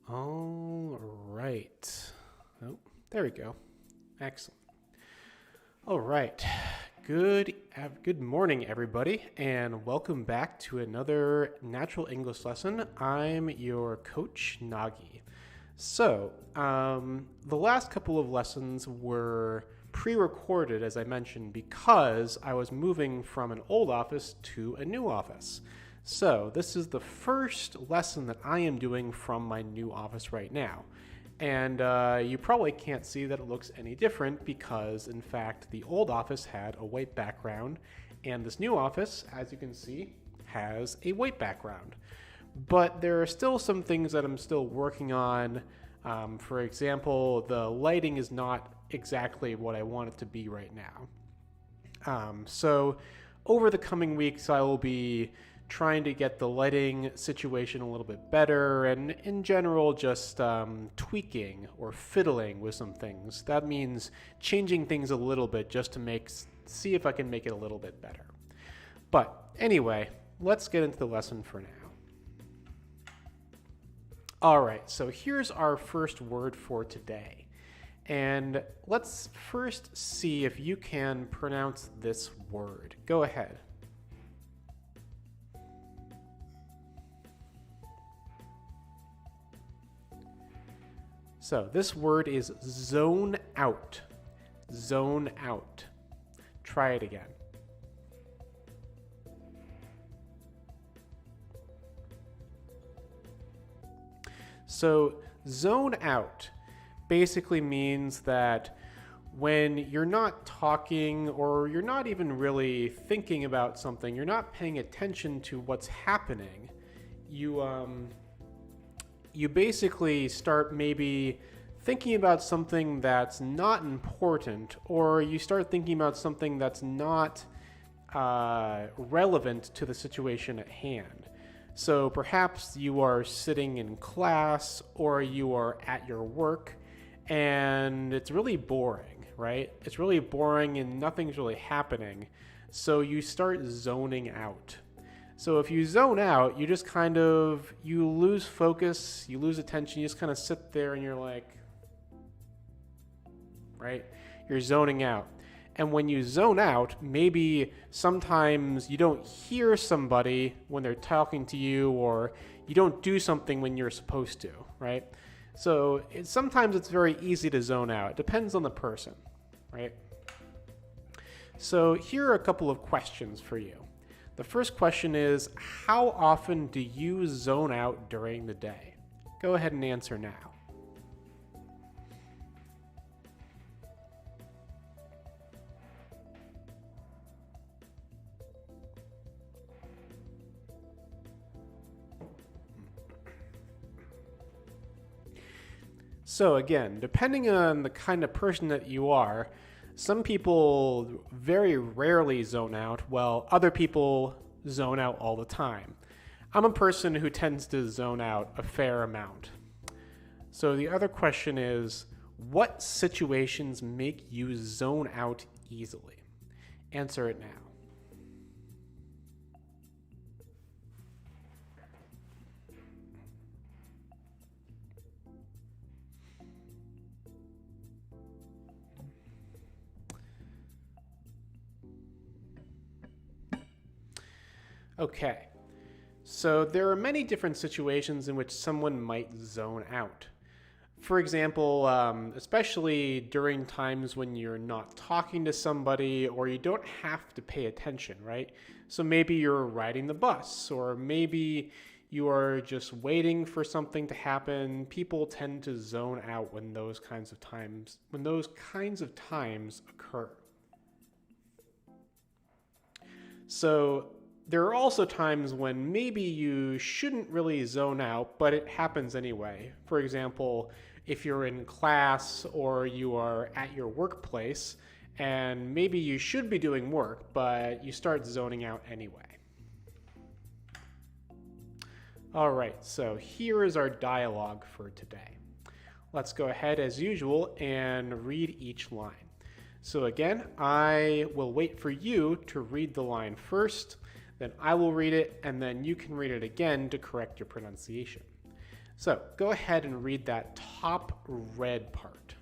All right. Oh, there we go. Excellent. All right. Good morning, everybody, and welcome back to another Natural English lesson. I'm your coach, Nagi. So, the last couple of lessons were pre-recorded, as I mentioned, because I was moving from an old office to a new office. So, this is the first lesson that I am doing from my new office right now. And you probably can't see that it looks any different because, in fact, the old office had a white background, and this new office, as you can see, has a white background. But there are still some things that I'm still working on. For example, the lighting is not exactly what I want it to be right now. So over the coming weeks, I will be trying to get the lighting situation a little bit better, and in general just tweaking or fiddling with some things. That means changing things a little bit just to see if I can make it a little bit better. But anyway, let's get into the lesson for now. All right, so here's our first word for today. And let's first see if you can pronounce this word. Go ahead. So this word is zone out. Zone out. Try it again. So zone out basically means that when you're not talking or you're not even really thinking about something, you're not paying attention to what's happening, you basically start maybe thinking about something that's not important, or you start thinking about something that's not relevant to the situation at hand. So perhaps you are sitting in class or you are at your work and it's really boring, right? It's really boring and nothing's really happening. So you start zoning out. So if you zone out, you just you lose focus, you lose attention, you just kind of sit there and you're like, right? You're zoning out. And when you zone out, maybe sometimes you don't hear somebody when they're talking to you, or you don't do something when you're supposed to, right? So sometimes it's very easy to zone out. It depends on the person, right? So here are a couple of questions for you. The first question is, how often do you zone out during the day? Go ahead and answer now. So again, depending on the kind of person that you are, some people very rarely zone out, while other people zone out all the time. I'm a person who tends to zone out a fair amount. So the other question is, what situations make you zone out easily? Answer it now. Okay, so there are many different situations in which someone might zone out. For example, especially during times when you're not talking to somebody or you don't have to pay attention, right? So maybe you're riding the bus, or maybe you are just waiting for something to happen. People tend to zone out when those kinds of times occur. So there are also times when maybe you shouldn't really zone out, but it happens anyway. For example, if you're in class or you are at your workplace and maybe you should be doing work, but you start zoning out anyway. All right, so here is our dialogue for today. Let's go ahead as usual and read each line. So again, I will wait for you to read the line first, then I will read it, and then you can read it again to correct your pronunciation. So go ahead and read that top red part.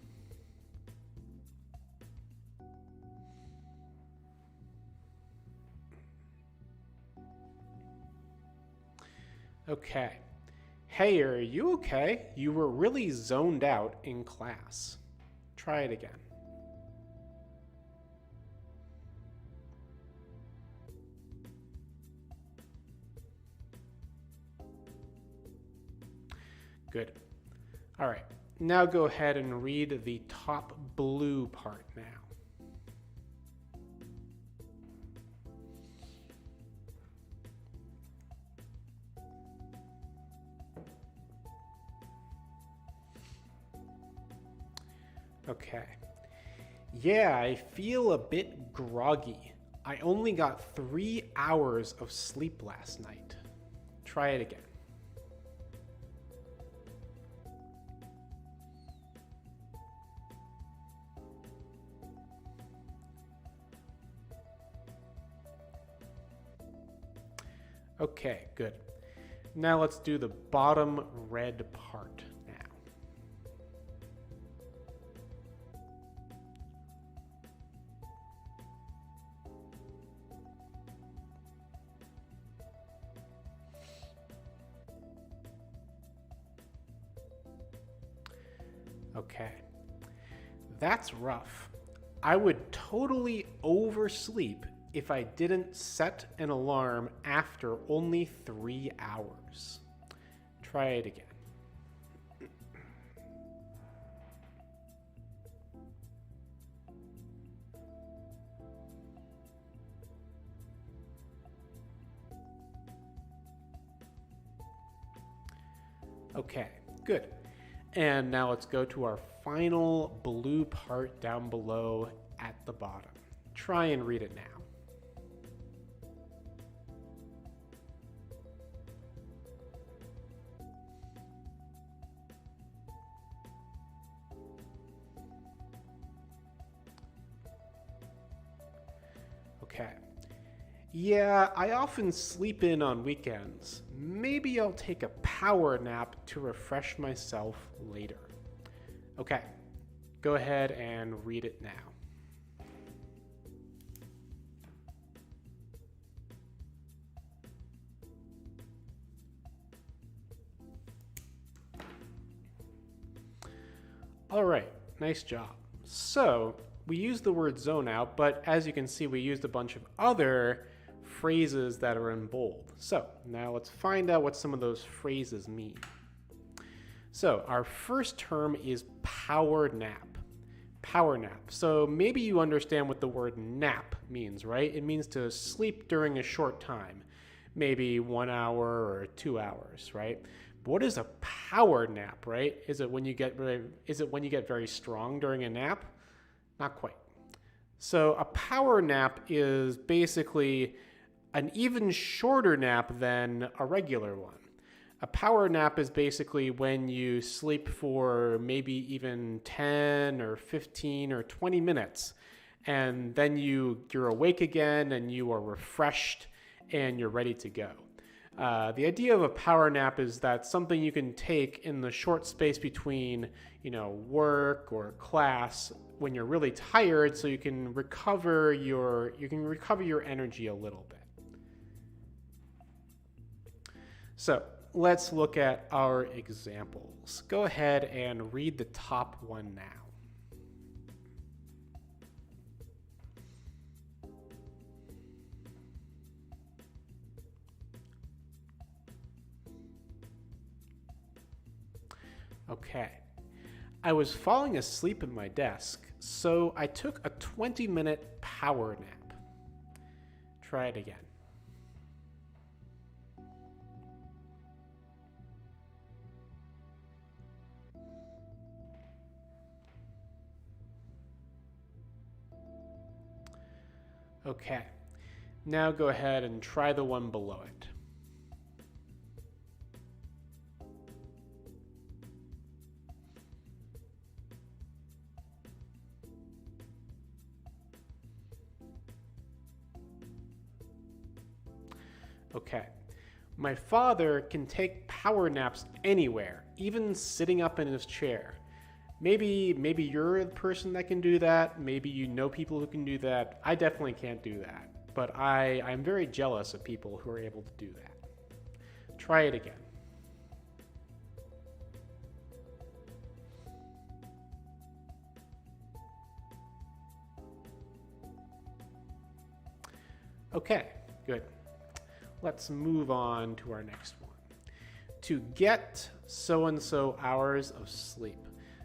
Okay. Hey, are you okay? You were really zoned out in class. Try it again. Good. All right. Now go ahead and read the top blue part now. Okay. Yeah, I feel a bit groggy. I only got 3 hours of sleep last night. Try it again. Okay, good. Now let's do the bottom red part now. Okay. That's rough. I would totally oversleep if I didn't set an alarm after only 3 hours. Try it again. Okay, good. And now let's go to our final blue part down below at the bottom. Try and read it now. Okay. Yeah, I often sleep in on weekends. Maybe I'll take a power nap to refresh myself later. Okay, go ahead and read it now. All right, nice job. So we used the word zone out, but as you can see, we used a bunch of other phrases that are in bold. So now let's find out what some of those phrases mean. So our first term is power nap. Power nap. So maybe you understand what the word nap means, right? It means to sleep during a short time, maybe 1 hour or 2 hours, right? But what is a power nap, right? Is it when you get very strong during a nap? Not quite. So a power nap is basically an even shorter nap than a regular one. A power nap is basically when you sleep for maybe even 10 or 15 or 20 minutes, and then you're awake again and you are refreshed and you're ready to go. The idea of a power nap is that something you can take in the short space between, work or class when you're really tired, so you can recover your energy a little bit. So let's look at our examples. Go ahead and read the top one now. Okay. I was falling asleep at my desk, so I took a 20-minute power nap. Try it again. Okay. Now go ahead and try the one below it. Okay. My father can take power naps anywhere, even sitting up in his chair. Maybe you're the person that can do that. Maybe you know people who can do that. I definitely can't do that. But I'm very jealous of people who are able to do that. Try it again. Okay, good. Let's move on to our next one. To get so-and-so hours of sleep.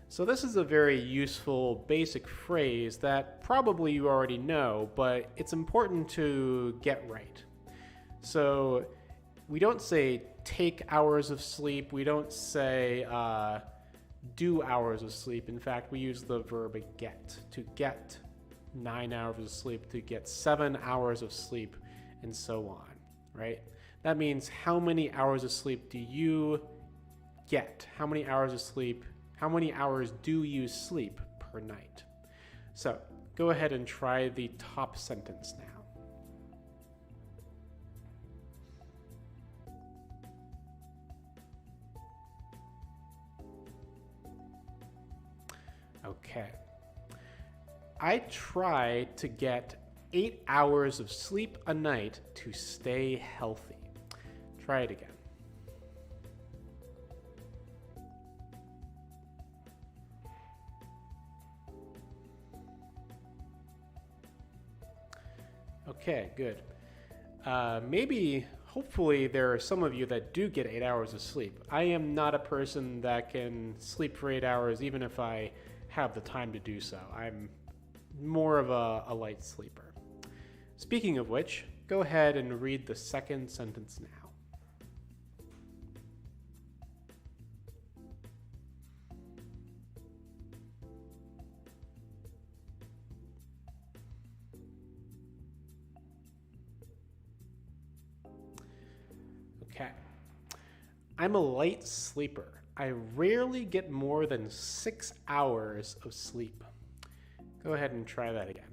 So this is a very useful basic phrase that probably you already know, but it's important to get right. So we don't say take hours of sleep. We don't say do hours of sleep. In fact, we use the verb get, to get 9 hours of sleep, to get 7 hours of sleep, and so on, right? That means how many hours of sleep do you get? How many hours of sleep? How many hours do you sleep per night? So go ahead and try the top sentence now. Okay. I try to get 8 hours of sleep a night to stay healthy. Try it again. Okay, good. Hopefully, there are some of you that do get 8 hours of sleep. I am not a person that can sleep for 8 hours, even if I have the time to do so. I'm more of a light sleeper. Speaking of which, go ahead and read the second sentence now. Okay. I'm a light sleeper. I rarely get more than 6 hours of sleep. Go ahead and try that again.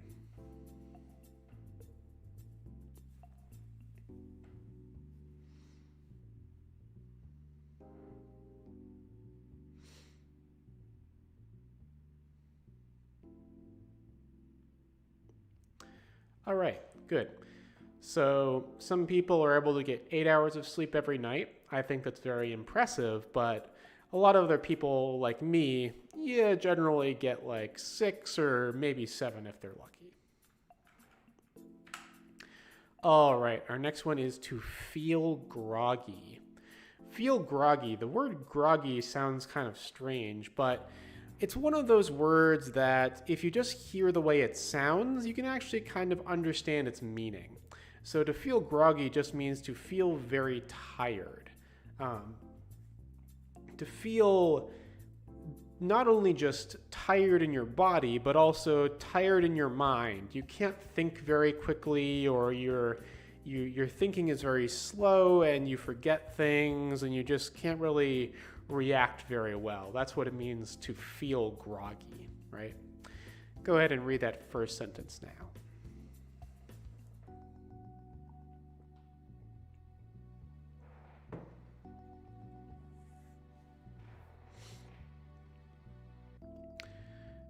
All right, good. So some people are able to get 8 hours of sleep every night. I think that's very impressive, but a lot of other people like me, generally get like 6 or maybe 7 if they're lucky. All right, our next one is to feel groggy. Feel groggy. The word groggy sounds kind of strange, but it's one of those words that if you just hear the way it sounds, you can actually kind of understand its meaning. So to feel groggy just means to feel very tired. To feel not only just tired in your body, but also tired in your mind. You can't think very quickly, or your thinking is very slow and you forget things and you just can't really react very well. That's what it means to feel groggy, right? Go ahead and read that first sentence now.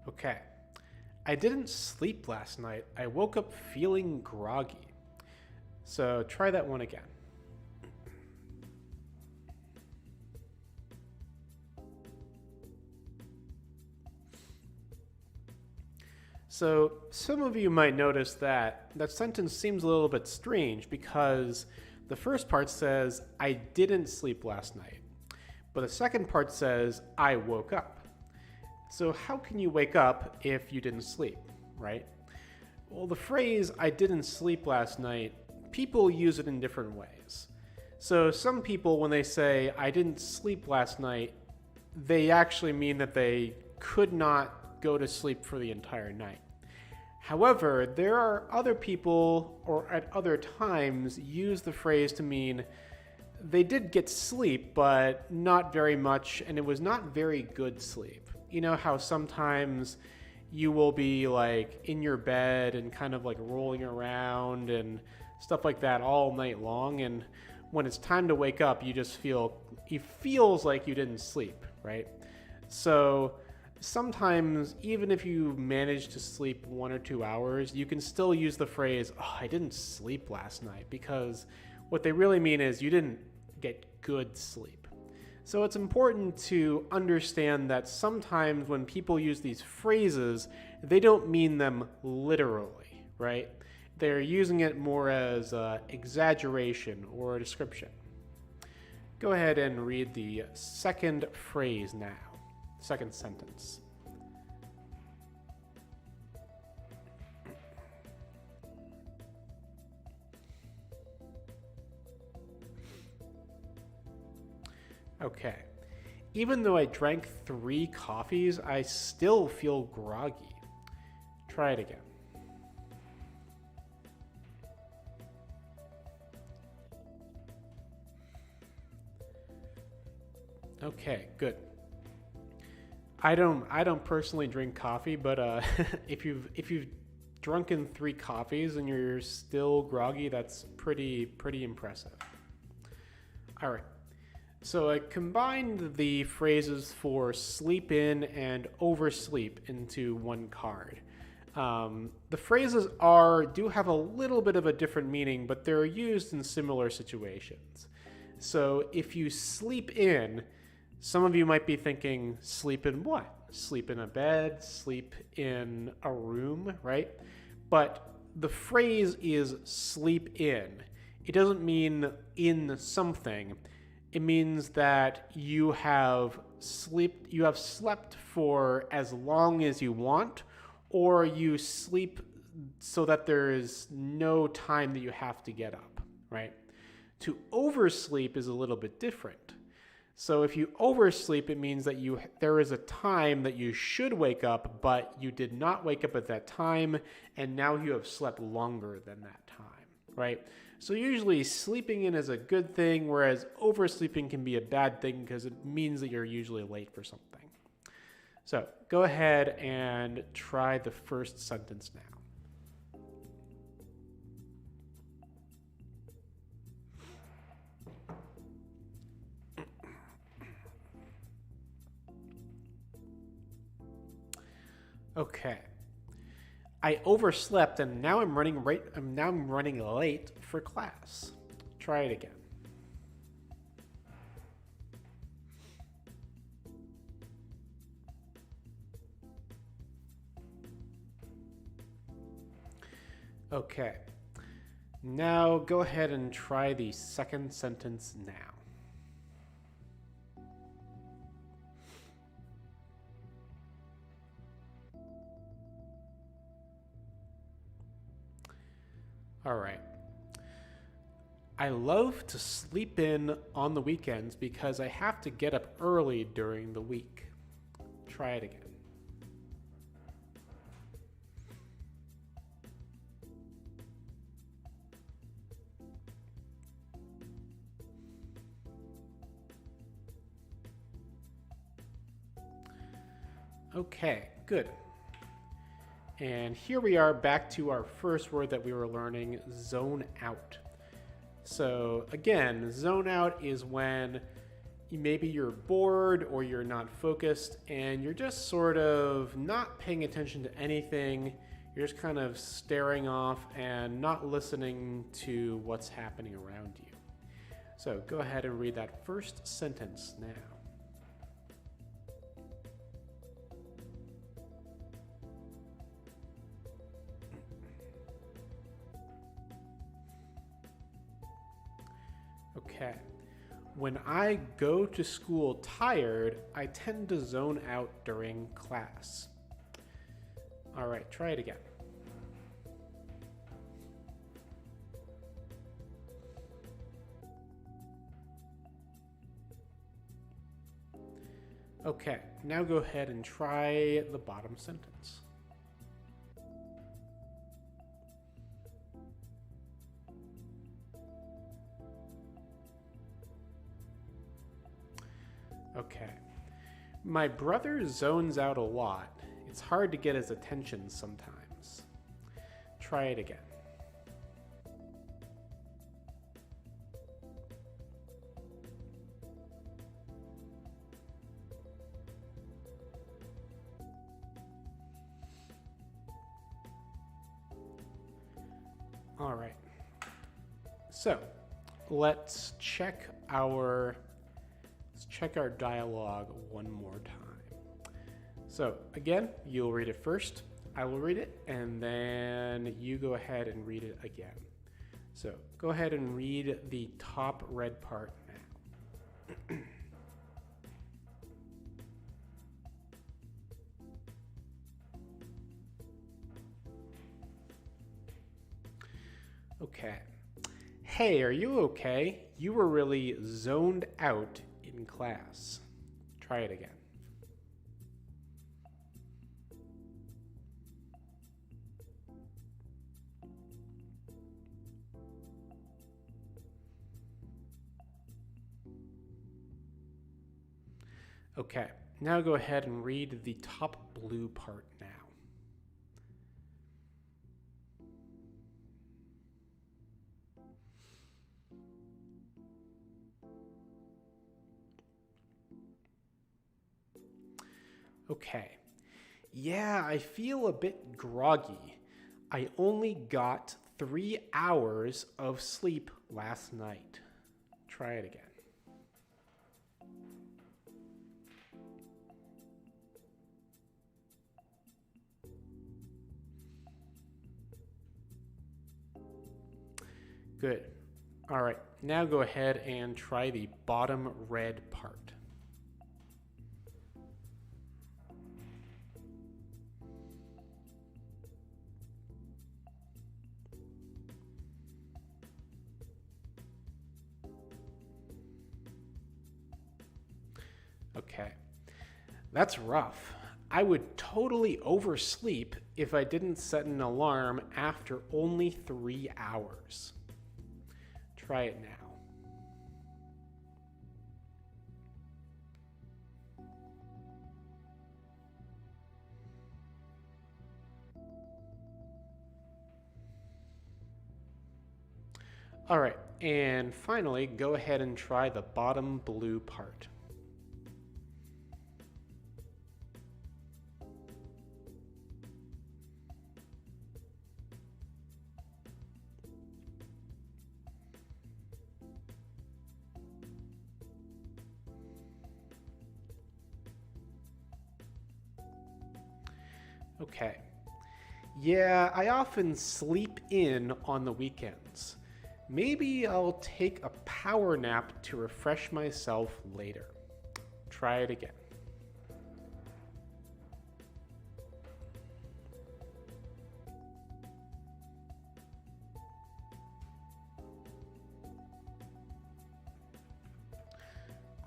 Okay. I didn't sleep last night. I woke up feeling groggy. So try that one again. So some of you might notice that that sentence seems a little bit strange because the first part says, I didn't sleep last night. But the second part says, I woke up. So how can you wake up if you didn't sleep, right? Well, the phrase, I didn't sleep last night, people use it in different ways. So some people, when they say, I didn't sleep last night, they actually mean that they could not go to sleep for the entire night. However, there are other people, or at other times, use the phrase to mean they did get sleep, but not very much, and it was not very good sleep. You know how sometimes you will be like in your bed and kind of like rolling around and stuff like that all night long, and when it's time to wake up, you just it feels like you didn't sleep, right? So sometimes, even if you manage to sleep 1 or 2 hours, you can still use the phrase, oh, I didn't sleep last night, because what they really mean is you didn't get good sleep. So it's important to understand that sometimes when people use these phrases, they don't mean them literally, right? They're using it more as exaggeration or a description. Go ahead and read the second phrase now. Second sentence. Okay. Even though I drank 3 coffees, I still feel groggy. Try it again. Okay, good. I don't personally drink coffee, but if you've drunken 3 coffees and you're still groggy, that's pretty impressive. All right. So I combined the phrases for sleep in and oversleep into one card. The phrases do have a little bit of a different meaning, but they're used in similar situations. So if you sleep in, some of you might be thinking, sleep in what? Sleep in a bed, sleep in a room, right? But the phrase is sleep in. It doesn't mean in something. It means that you have slept for as long as you want, or you sleep so that there is no time that you have to get up, right? To oversleep is a little bit different. So if you oversleep, it means that there is a time that you should wake up, but you did not wake up at that time, and now you have slept longer than that time, right? So usually sleeping in is a good thing, whereas oversleeping can be a bad thing because it means that you're usually late for something. So go ahead and try the first sentence now. Okay. I overslept and now I'm running late for class. Try it again. Okay. Now go ahead and try the second sentence now. All right. I love to sleep in on the weekends because I have to get up early during the week. Try it again. Okay, good. And here we are back to our first word that we were learning, zone out. So again, zone out is when maybe you're bored or you're not focused and you're just sort of not paying attention to anything. You're just kind of staring off and not listening to what's happening around you. So go ahead and read that first sentence now. Okay. When I go to school tired, I tend to zone out during class. All right, try it again. Okay, now go ahead and try the bottom sentence. Okay. My brother zones out a lot. It's hard to get his attention sometimes. Try it again. All right. So let's check our dialogue one more time. So again, you'll read it first, I will read it, and then you go ahead and read it again. So go ahead and read the top red part now. Okay. Hey, are you okay? You were really zoned out in class. Try it again. Okay, now go ahead and read the top blue part now. Okay. Yeah, I feel a bit groggy. I only got 3 hours of sleep last night. Try it again. Good. All right, now go ahead and try the bottom red part. Okay, that's rough. I would totally oversleep if I didn't set an alarm after only 3 hours. Try it now. All right, and finally, go ahead and try the bottom blue part. Okay. Yeah, I often sleep in on the weekends. Maybe I'll take a power nap to refresh myself later. Try it again.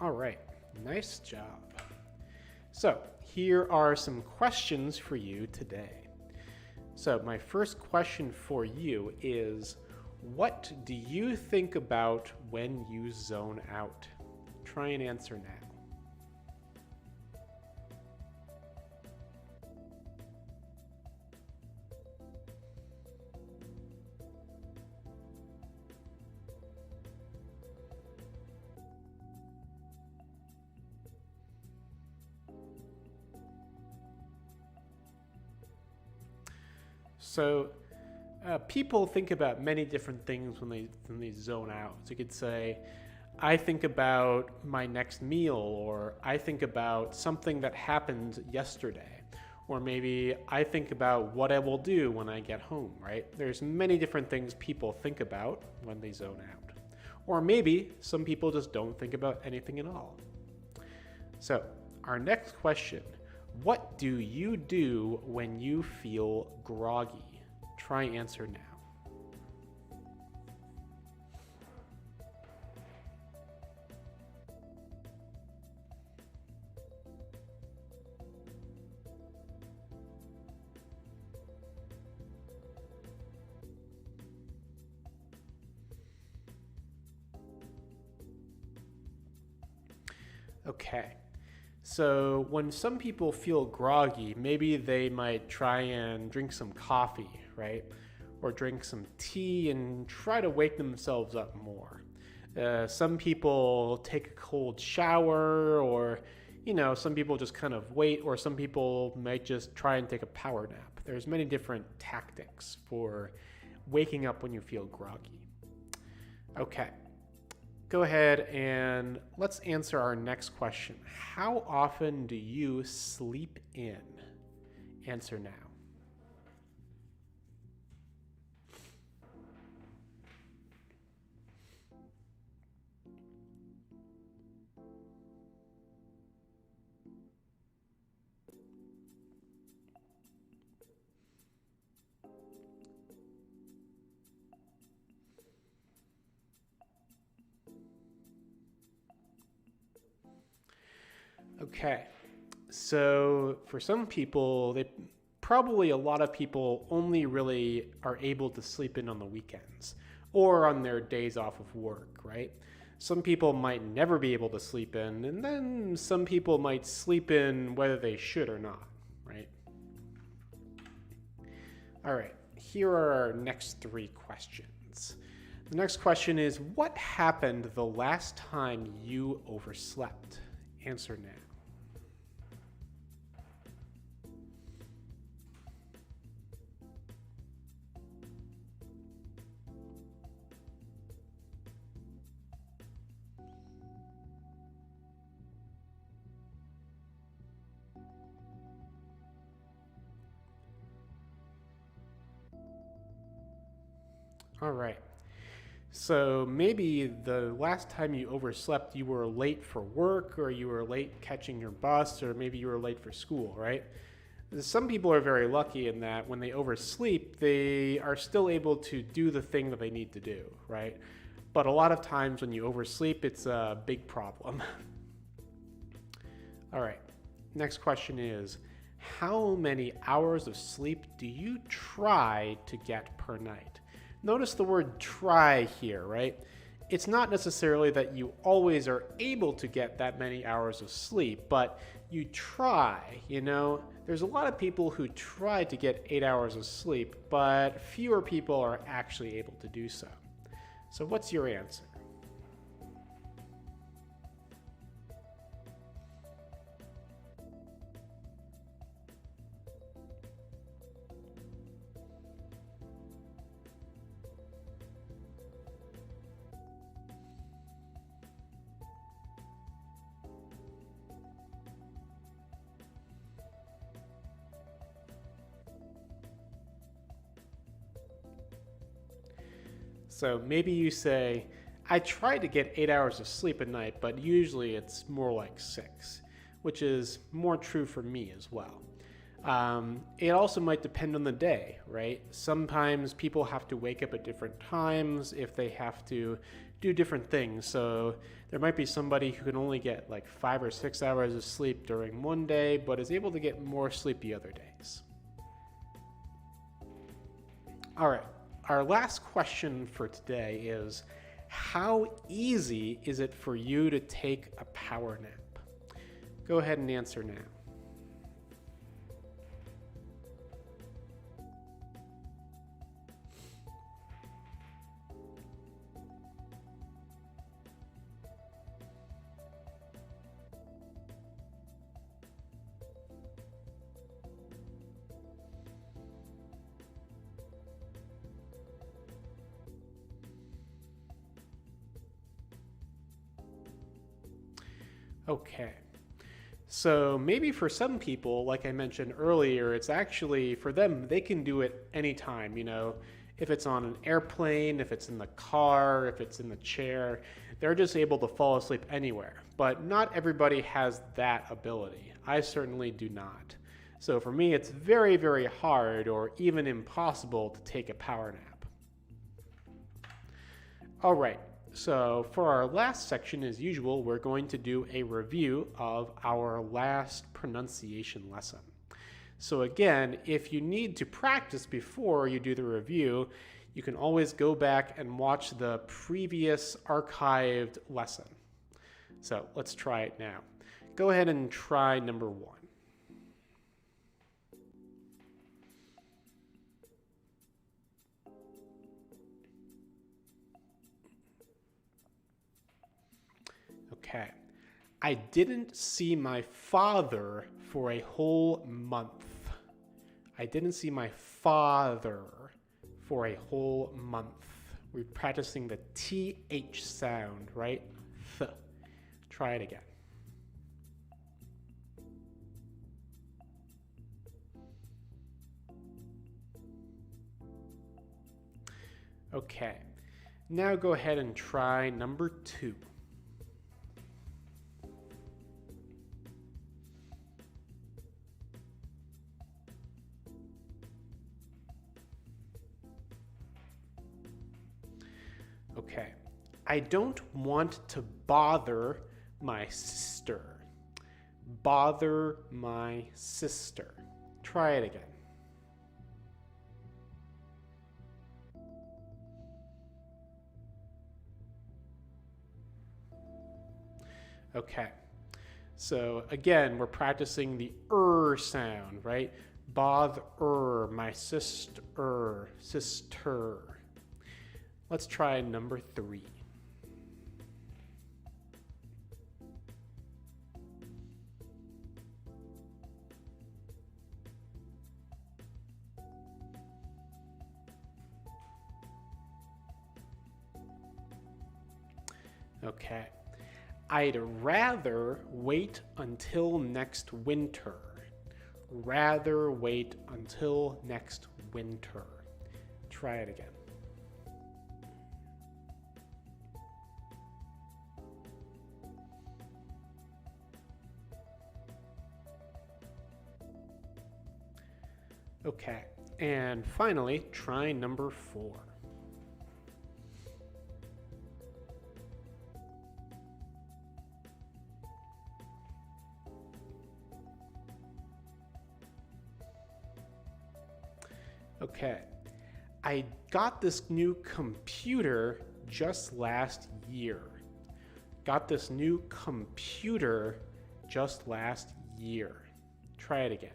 All right, nice job. So, here are some questions for you today. So, my first question for you is, what do you think about when you zone out? Try and answer now. So, people think about many different things when they zone out. So you could say, I think about my next meal, or I think about something that happened yesterday, or maybe I think about what I will do when I get home, right? There's many different things people think about when they zone out. Or maybe some people just don't think about anything at all. So, our next question, what do you do when you feel groggy? Try and answer now. Okay. So when some people feel groggy, maybe they might try and drink some coffee, right? Or drink some tea and try to wake themselves up more. Some people take a cold shower, or, some people just kind of wait, or some people might just try and take a power nap. There's many different tactics for waking up when you feel groggy. Okay, go ahead and let's answer our next question. How often do you sleep in? Answer now. Okay, so for some people, probably a lot of people only really are able to sleep in on the weekends or on their days off of work, right? Some people might never be able to sleep in, and then some people might sleep in whether they should or not, right? All right, here are our next three questions. The next question is, what happened the last time you overslept? Answer now. All right. So maybe the last time you overslept, you were late for work, or you were late catching your bus, or maybe you were late for school, right? Some people are very lucky in that when they oversleep, they are still able to do the thing that they need to do, right? But a lot of times when you oversleep, it's a big problem. All right. Next question is, how many hours of sleep do you try to get per night? Notice the word try here, right? It's not necessarily that you always are able to get that many hours of sleep, but you try, There's a lot of people who try to get 8 hours of sleep, but fewer people are actually able to do so. So what's your answer? So maybe you say, I try to get 8 hours of sleep a night, but usually it's more like 6, which is more true for me as well. It also might depend on the day, right? Sometimes people have to wake up at different times if they have to do different things. So there might be somebody who can only get like 5 or 6 hours of sleep during one day, but is able to get more sleep the other days. All right. Our last question for today is, how easy is it for you to take a power nap? Go ahead and answer now. Okay. So maybe for some people, like I mentioned earlier, it's actually for them, they can do it anytime, if it's on an airplane, if it's in the car, if it's in the chair, they're just able to fall asleep anywhere. But not everybody has that ability. I certainly do not. So for me, it's very, very hard or even impossible to take a power nap. All right. So for our last section, as usual, we're going to do a review of our last pronunciation lesson. So again, if you need to practice before you do the review, you can always go back and watch the previous archived lesson. So let's try it now. Go ahead and try number 1. Okay. I didn't see my father for a whole month. I didn't see my father for a whole month. We're practicing the TH sound, right? Th. Try it again. Okay, now go ahead and try number 2. Okay, I don't want to bother my sister. Bother my sister. Try it again. Okay, so again, we're practicing the sound, right? Bother my sister, sister. Let's try number 3. Okay. I'd rather wait until next winter. Rather wait until next winter. Try it again. Okay, and finally, try number 4. Okay, I got this new computer just last year. Got this new computer just last year. Try it again.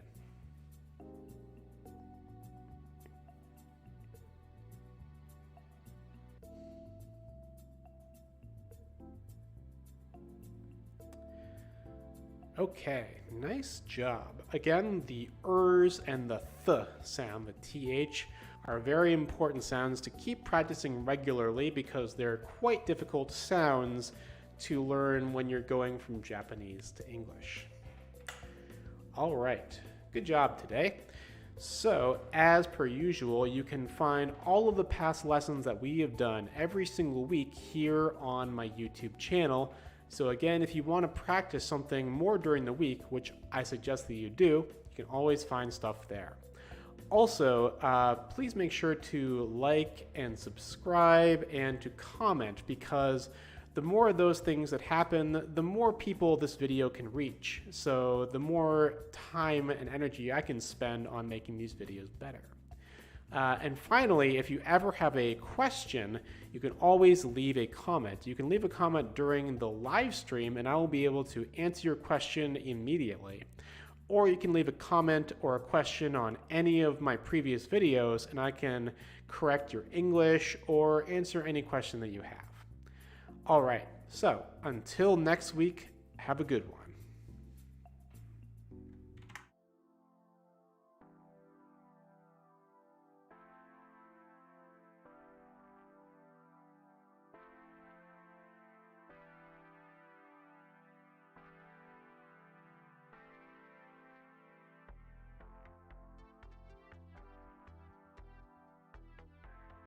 Okay, nice job. Again, the ers and the th sound, the th, are very important sounds to keep practicing regularly because they're quite difficult sounds to learn when you're going from Japanese to English. All right, good job today. So, as per usual, you can find all of the past lessons that we have done every single week here on my YouTube channel. So again, if you want to practice something more during the week, which I suggest that you do, you can always find stuff there. Also, please make sure to like and subscribe and to comment, because the more of those things that happen, the more people this video can reach. So the more time and energy I can spend on making these videos better. And finally, if you ever have a question, you can always leave a comment. You can leave a comment during the live stream and I will be able to answer your question immediately. Or you can leave a comment or a question on any of my previous videos and I can correct your English or answer any question that you have. All right, so until next week, have a good one.